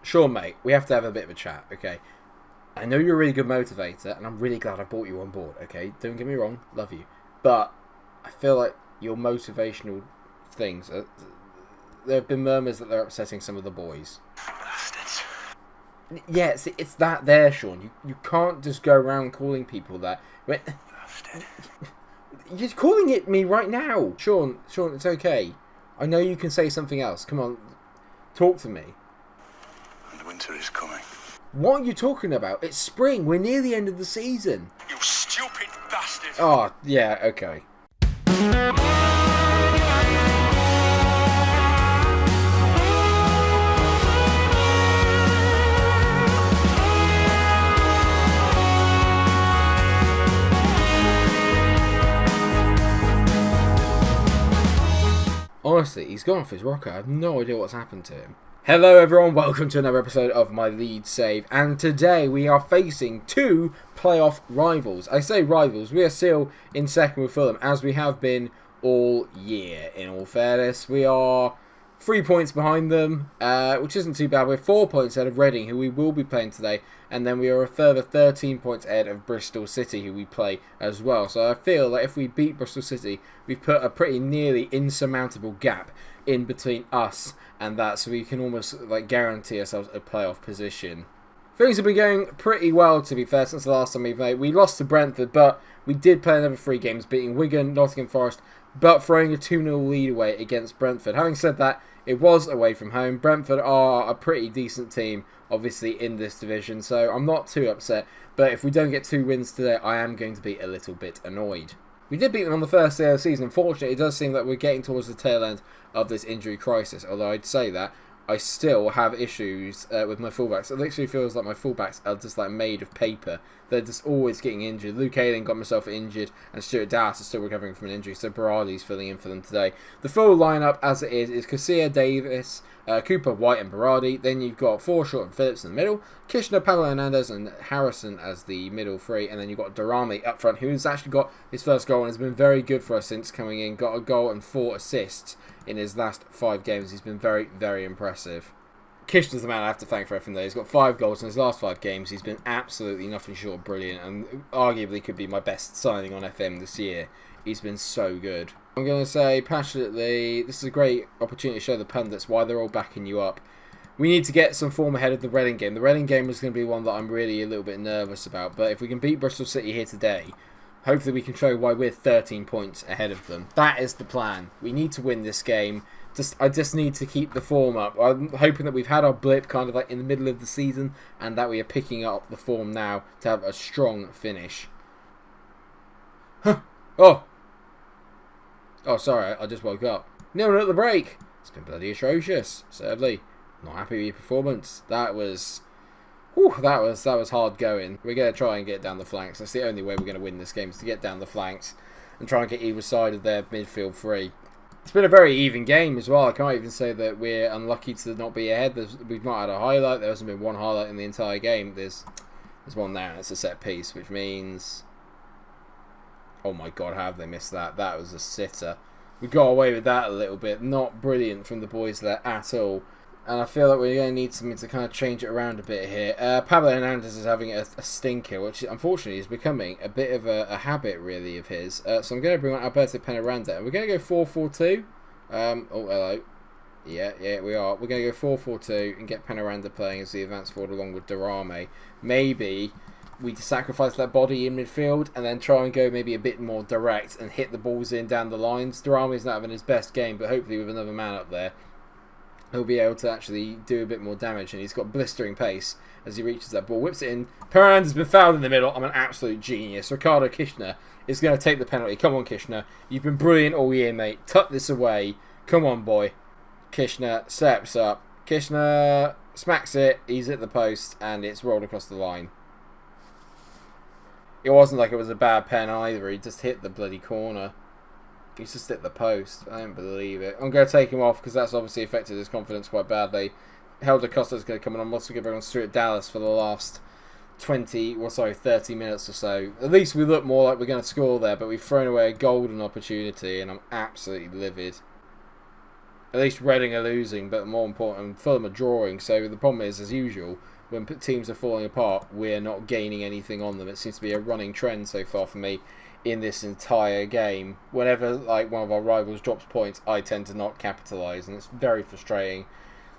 Sure, mate, we have to have a bit of a chat, okay? I know you're a really good motivator, and I'm really glad I brought you on board, okay? Don't get me wrong, love you. But I feel like your motivational things, there have been murmurs that they're upsetting some of the boys. Bastards. Yeah, it's that there, Sean. You can't just go around calling people that. Bastard. You're calling it me right now. Sean, it's okay. I know you can say something else. Come on, talk to me. And winter is coming. What are you talking about? It's spring. We're near the end of the season. You stupid bastard. Oh, yeah, okay. Honestly, he's gone off his rocker. I have no idea what's happened to him. Hello everyone, welcome to another episode of my Leeds Save, and today we are facing two playoff rivals. I say rivals, we are still in second with Fulham, as we have been all year, in all fairness. We are 3 points behind them, which isn't too bad. We're 4 points ahead of Reading, who we will be playing today, and then we are a further 13 points ahead of Bristol City, who we play as well. So I feel like if we beat Bristol City, we've put a pretty nearly insurmountable gap in between us and that, so we can almost like guarantee ourselves a playoff position. Things have been going pretty well, to be fair, since the last time we played. We lost to Brentford, but we did play another 3 games, beating Wigan, Nottingham Forest, but throwing a 2-0 lead away against Brentford. Having said that, it was away from home. Brentford are a pretty decent team, obviously, in this division, so I'm not too upset. But if we don't get 2 wins today, I am going to be a little bit annoyed. We did beat them on the first day of the season. Unfortunately, it does seem that we're getting towards the tail end of this injury crisis. Although I'd say that I still have issues with my fullbacks. It literally feels like my fullbacks are just like made of paper. They're just always getting injured. Luke Ayling got himself injured, and Stuart Dallas is still recovering from an injury, so Berardi's filling in for them today. The full lineup, as it is Casilla, Davis, Cooper, White and Berardi. Then you've got Forshaw and Phillips in the middle, Kishner, Pablo Hernandez and Harrison as the middle three, and then you've got Durrami up front, who's actually got his first goal and has been very good for us since coming in. Got a goal and 4 assists in his last 5 games. He's been very, very impressive. Kishner's the man I have to thank for everything there. He's got 5 goals in his last 5 games. He's been absolutely nothing short of brilliant, and arguably could be my best signing on FM this year. He's been so good. I'm going to say passionately, this is a great opportunity to show the pundits why they're all backing you up. We need to get some form ahead of the Reading game. The Reading game is going to be one that I'm really a little bit nervous about, but if we can beat Bristol City here today, hopefully we can show why we're 13 points ahead of them. That is the plan. We need to win this game. I just need to keep the form up. I'm hoping that we've had our blip kind of like in the middle of the season, and that we are picking up the form now to have a strong finish. Huh. Oh, sorry, I just woke up. 0-0 at the break. It's been bloody atrocious. Sadly, not happy with your performance. That was hard going. We're going to try and get down the flanks. That's the only way we're going to win this game, is to get down the flanks and try and get either side of their midfield free. It's been a very even game as well. I can't even say that we're unlucky to not be ahead. We've not had a highlight. There hasn't been one highlight in the entire game. There's one there, and it's a set piece, which means... Oh my god, how have they missed that? That was a sitter. We got away with that a little bit. Not brilliant from the boys there at all. And I feel like we're going to need something to kind of change it around a bit here. Pablo Hernandez is having a stinker, which unfortunately is becoming a bit of a habit, really, of his. So I'm going to bring on Alberto Penaranda. And we're going to go 4-4-2. Oh, hello. Yeah, we are. We're going to go 4-4-2 and get Penaranda playing as the advance forward along with Durrami. Maybe we sacrifice that body in midfield and then try and go maybe a bit more direct and hit the balls in down the lines. Durrami's not having his best game, but hopefully with another man up there, he'll be able to actually do a bit more damage, and he's got blistering pace as he reaches that ball, whips it in. Peranda's been fouled in the middle. I'm an absolute genius. Ricardo Kishner is going to take the penalty. Come on, Kishner. You've been brilliant all year, mate. Tuck this away. Come on, boy. Kishner steps up. Kishner smacks it. He's at the post, and it's rolled across the line. It wasn't like it was a bad pen either. He just hit the bloody corner. He's just hit the post. I don't believe it. I'm going to take him off because that's obviously affected his confidence quite badly. Helder Costa's going to come in. I'm also going to bring on Stuart Dallas for the last 30 minutes or so. At least we look more like we're going to score there, but we've thrown away a golden opportunity, and I'm absolutely livid. At least Reading are losing, but more important, Fulham are drawing. So the problem is, as usual, when teams are falling apart, we're not gaining anything on them. It seems to be a running trend so far for me in this entire game. Whenever like one of our rivals drops points, I tend to not capitalise, and it's very frustrating.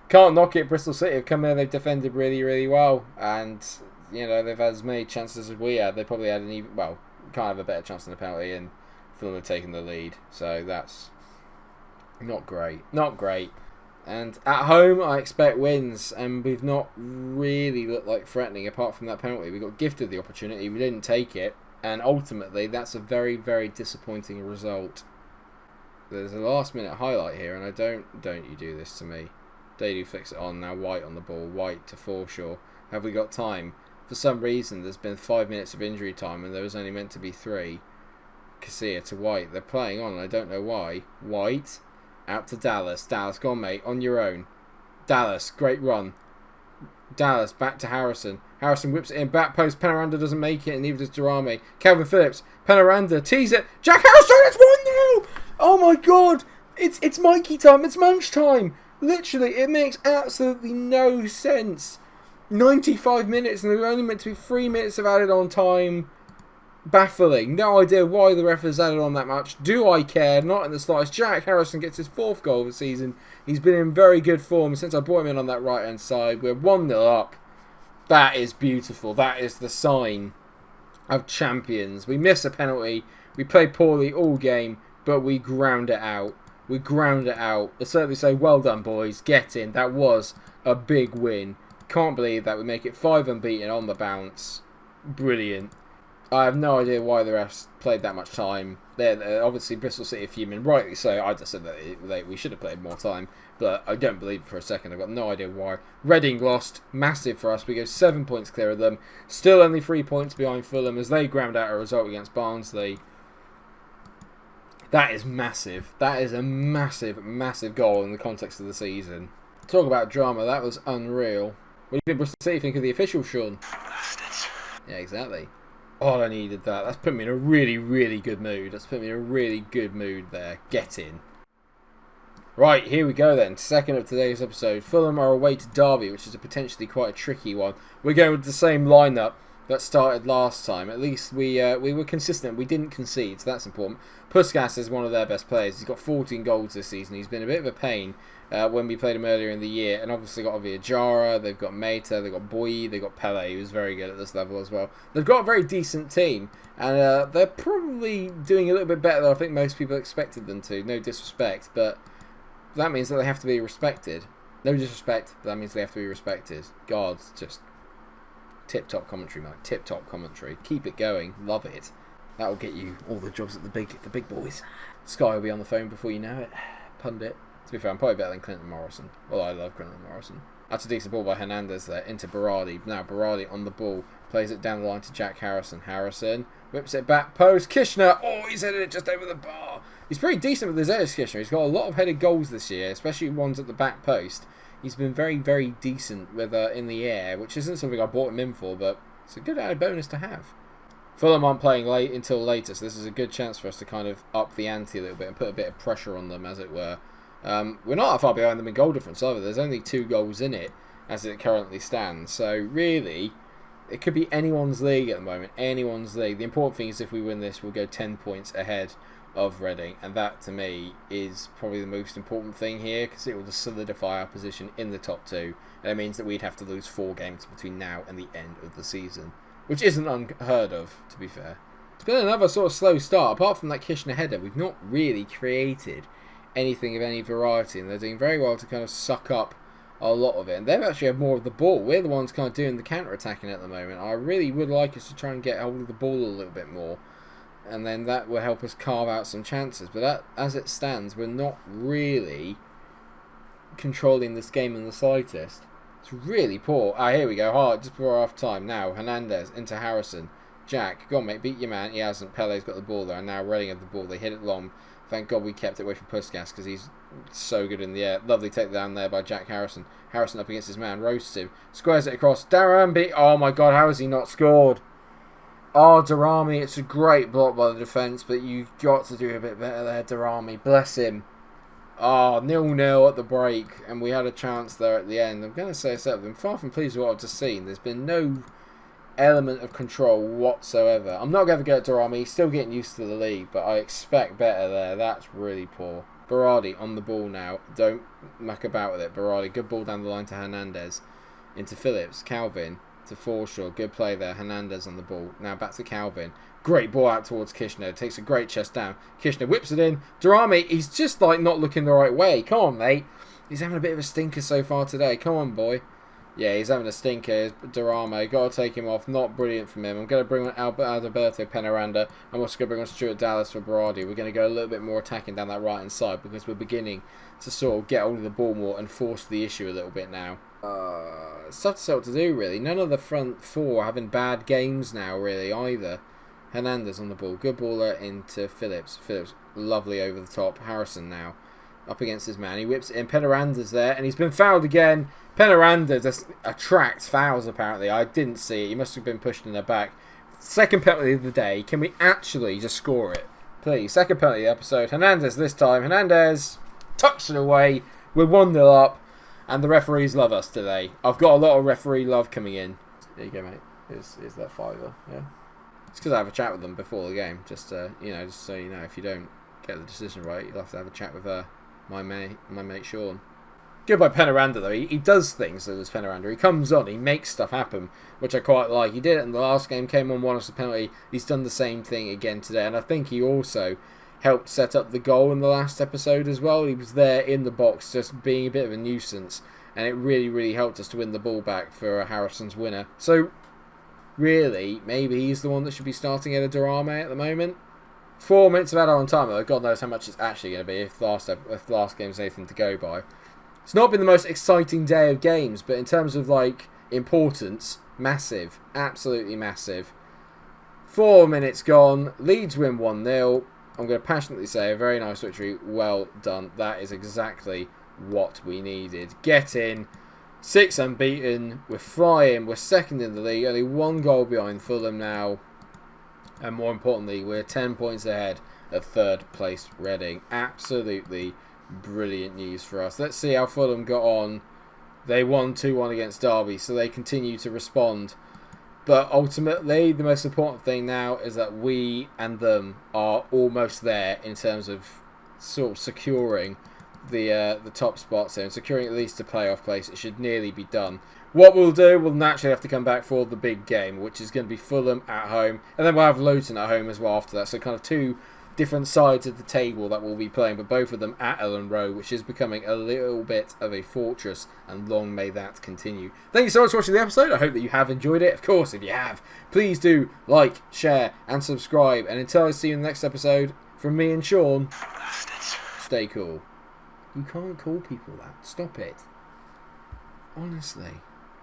Can't knock it. Bristol City have come in, they've defended really, really well, and they've had as many chances as we had. They probably had can't have a better chance than a penalty, and Fulham have taken the lead. So that's not great. Not great. And at home, I expect wins, and we've not really looked like threatening apart from that penalty. We got gifted the opportunity, we didn't take it, and ultimately that's a very, very disappointing result. There's a last-minute highlight here, and don't you do this to me. They do fix it on, now White on the ball, White to Forshaw. Have we got time? For some reason, there's been 5 minutes of injury time, and there was only meant to be 3. Casilla to White, they're playing on, and I don't know why. White... out to Dallas. Dallas, go on, mate. On your own. Dallas, great run. Dallas, back to Harrison. Harrison whips it in. Back post. Penaranda doesn't make it, and neither does Durrami. Calvin Phillips. Penaranda tease it. Jack Harrison, it's 1-0! Oh my god! It's Mikey time. It's Munch time. Literally, it makes absolutely no sense. 95 minutes, and there were only meant to be 3 minutes of added on time. Baffling. No idea why the ref has added on that much. Do I care? Not in the slightest. Jack Harrison gets his 4th goal of the season. He's been in very good form since I brought him in on that right-hand side. We're 1-0 up. That is beautiful. That is the sign of champions. We miss a penalty. We play poorly all game, but we ground it out. We ground it out. I certainly say, well done, boys. Get in. That was a big win. Can't believe that we make it 5 unbeaten on the bounce. Brilliant. I have no idea why the refs played that much time. They're obviously Bristol City fuming, rightly so. I just said that we should have played more time, but I don't believe it for a second. I've got no idea why. Reading lost, massive for us. We go 7 points clear of them. Still only 3 points behind Fulham as they ground out a result against Barnsley. That is massive. That is a massive, massive goal in the context of the season. Talk about drama. That was unreal. What do you think Bristol City think of the official, Sean? Bastards. Yeah, exactly. Oh, I needed that. That's put me in a really, really good mood. That's put me in a really good mood there. Get in. Right, here we go then. Second of today's episode. Fulham are away to Derby, which is a potentially quite a tricky one. We're going with the same lineup that started last time. At least we were consistent. We didn't concede, so that's important. Puskas is one of their best players. He's got 14 goals this season. He's been a bit of a pain when we played him earlier in the year. And obviously got Viajara, they've got Mata, they've got Boyi, they've got Pele, who's very good at this level as well. They've got a very decent team. And they're probably doing a little bit better than I think most people expected them to. No disrespect, but that means that they have to be respected. No disrespect, but that means they have to be respected. God, just tip-top commentary, Mike. Tip-top commentary. Keep it going. Love it. That'll get you all the jobs at the big boys. Sky will be on the phone before you know it. Pundit. To be fair, I'm probably better than Clinton Morrison. Well, I love Clinton Morrison. That's a decent ball by Hernandez there into Berardi. Now Berardi on the ball. Plays it down the line to Jack Harrison. Harrison whips it back post. Kishner. Oh, he's headed it just over the bar. He's pretty decent with his headers, Kishner. He's got a lot of headed goals this year, especially ones at the back post. He's been very, very decent with in the air, which isn't something I bought him in for, but it's a good added bonus to have. Fulham aren't playing late until later, so this is a good chance for us to kind of up the ante a little bit and put a bit of pressure on them, as it were. We're not that far behind them in goal difference either. There's only 2 goals in it, as it currently stands. So really, it could be anyone's league at the moment. Anyone's league. The important thing is if we win this, we'll go 10 points ahead of Reading, and that to me is probably the most important thing here, because it will just solidify our position in the top 2, and it means that we'd have to lose 4 games between now and the end of the season, which isn't unheard of, to be fair. It's been another sort of slow start. Apart from that Kishner header, we've not really created anything of any variety, and they're doing very well to kind of suck up a lot of it, and they've actually had more of the ball. We're the ones kind of doing the counter-attacking at the moment. I really would like us to try and get hold of the ball a little bit more, and then that will help us carve out some chances. But as it stands, we're not really controlling this game in the slightest. It's really poor. Here we go. Hard just before half time. Now Hernandez into Harrison. Jack, go on, mate. Beat your man. He hasn't. Pele's got the ball there, and now Reading have the ball. They hit it long. Thank God we kept it away from Puskas, because he's so good in the air. Lovely takedown there by Jack Harrison. Harrison up against his man. Roasts him. Squares it across. Darami. Oh my God, how has he not scored? Oh, Darami, it's a great block by the defence, but you've got to do a bit better there, Darami. Bless him. Oh, 0-0 at the break, and we had a chance there at the end. I'm going to say so. I'm far from pleased with what I've just seen. There's been no element of control whatsoever. I'm not going to go at Durrami. He's still getting used to the league, but I expect better there. That's really poor. Berardi on the ball now. Don't muck about with it. Berardi, good ball down the line to Hernandez. Into Phillips. Calvin to Forshaw. Good play there. Hernandez on the ball. Now back to Calvin. Great ball out towards Kishner. Takes a great chest down. Kishner whips it in. Durrami, he's just like not looking the right way. Come on, mate. He's having a bit of a stinker so far today. Come on, boy. Yeah, he's having a stinker. Durrami, got to take him off. Not brilliant from him. I'm going to bring on Alberto Penaranda. I'm also going to bring on Stuart Dallas for Berardi. We're going to go a little bit more attacking down that right-hand side because we're beginning to sort of get hold of the ball more and force the issue a little bit now. It's tough to say what to do, really. None of the front four are having bad games now, really, either. Hernandez on the ball. Good baller into Phillips. Phillips, lovely over the top. Harrison now up against his man. He whips it in. Penaranda's there, and he's been fouled again. Penaranda just attracts fouls, apparently. I didn't see it. He must have been pushed in the back. Second penalty of the day. Can we actually just score it? Please. Second penalty of the episode. Hernandez this time. Hernandez tucks it away. We're 1-0 up, and the referees love us today. I've got a lot of referee love coming in. There you go, mate. Is that fiver? Yeah. It's because I have a chat with them before the game. Just so you know, if you don't get the decision right, you'll have to have a chat with my mate Sean. Good by Penaranda though. He does things as Penaranda. He comes on, he makes stuff happen, which I quite like. He did it in the last game, came on, won us a penalty. He's done the same thing again today, and I think he also helped set up the goal in the last episode as well. He was there in the box, just being a bit of a nuisance, and it really, really helped us to win the ball back for Harrison's winner. So, really, maybe he's the one that should be starting at a Durrami at the moment. 4 minutes of add-on time, though. God knows how much it's actually going to be if the last game's anything to go by. It's not been the most exciting day of games, but in terms of, like, importance, massive. Absolutely massive. 4 minutes gone. Leeds win 1-0. I'm going to passionately say a very nice victory. Well done. That is exactly what we needed. Get in. 6 unbeaten. We're flying. We're second in the league. Only 1 goal behind Fulham now. And more importantly, we're 10 points ahead of third place Reading. Absolutely brilliant news for us. Let's see how Fulham got on. They won 2-1 against Derby, so they continue to respond. But ultimately, the most important thing now is that we and them are almost there in terms of sort of securing the top spots here and securing at least a playoff place. It should nearly be done. What we'll do, we'll naturally have to come back for the big game, which is going to be Fulham at home, and then we'll have Luton at home as well after that. So kind of 2 different sides of the table that we'll be playing, but both of them at Ellen Road, which is becoming a little bit of a fortress, and long may that continue. Thank you so much for watching the episode. I hope that you have enjoyed it. Of course, if you have, please do like, share, and subscribe. And until I see you in the next episode, from me and Sean, Bastards. stay cool. You can't call people that. Stop it. Honestly.